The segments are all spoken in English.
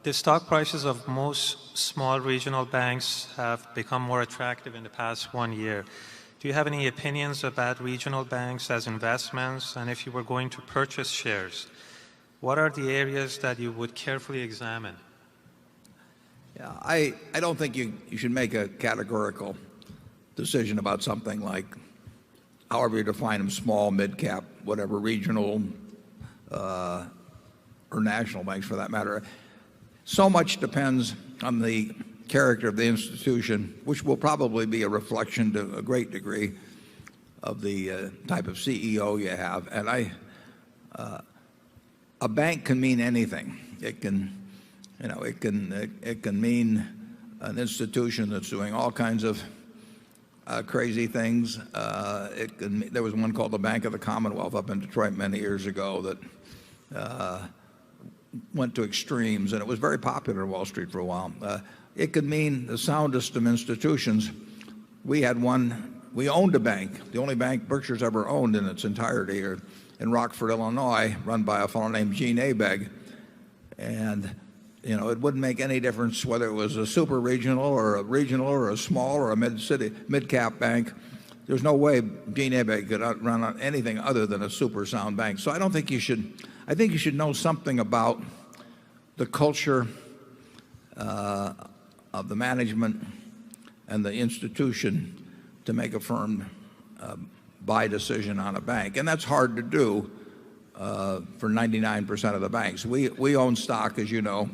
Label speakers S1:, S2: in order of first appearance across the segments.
S1: The stock prices of most small regional banks have become more attractive in the past 1 year. Do you have any opinions about regional banks as investments? And if you were going to purchase shares, what are the areas that you would carefully examine?
S2: Yeah, I don't think you should make a categorical decision about something like, however you define them, small, mid-cap, whatever, regional or national banks for that matter. So much depends on the character of the institution, which will probably be a reflection to a great degree of the type of CEO you have. And a bank can mean anything. It can mean an institution that's doing all kinds of crazy things. There was one called the Bank of the Commonwealth up in Detroit many years ago that went to extremes, and it was very popular in Wall Street for a while. It could mean the soundest of institutions. We owned a bank, the only bank Berkshire's ever owned in its entirety, in Rockford, Illinois, run by a fellow named Gene Abegg. And it wouldn't make any difference whether it was a super regional or a small or a mid-cap bank. There's no way Gene Abegg could run anything other than a super sound bank. So I think you should know something about the culture of the management and the institution to make a firm buy decision on a bank. And that's hard to do for 99% of the banks. We own stock, as you know.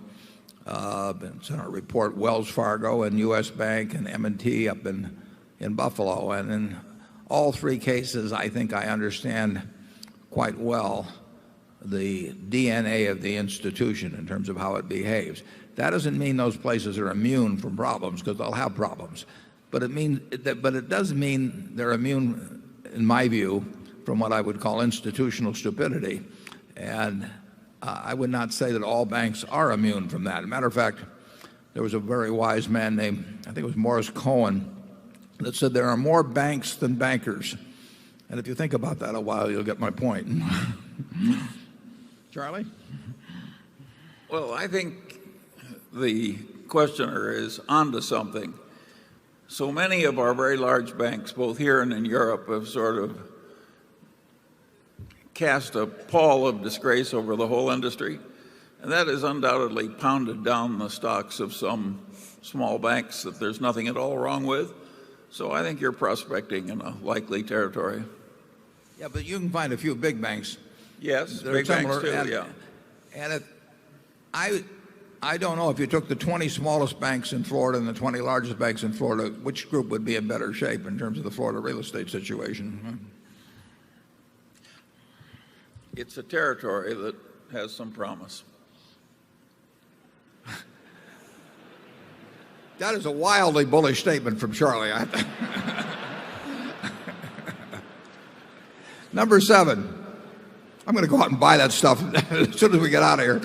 S2: It's in our report, Wells Fargo and U.S. Bank and M&T up in Buffalo. And in all three cases, I think I understand quite well the DNA of the institution in terms of how it behaves. That doesn't mean those places are immune from problems, because they'll have problems. But it does mean they're immune, in my view, from what I would call institutional stupidity. And I would not say that all banks are immune from that. As a matter of fact, there was a very wise man named, I think it was Morris Cohen, that said there are more banks than bankers. And if you think about that a while, you'll get my point. Charlie?
S3: Well, I think the questioner is onto something. So many of our very large banks, both here and in Europe, have sort of cast a pall of disgrace over the whole industry. And that has undoubtedly pounded down the stocks of some small banks that there's nothing at all wrong with. So I think you're prospecting in a likely territory.
S2: Yeah, but you can find a few big banks.
S3: Yes, big banks too, yeah.
S2: And I don't know, if you took the 20 smallest banks in Florida and the 20 largest banks in Florida, which group would be in better shape in terms of the Florida real estate situation?
S3: It's a territory that has some promise.
S2: That is a wildly bullish statement from Charlie. Number 7. I'm going to go out and buy that stuff as soon as we get out of here.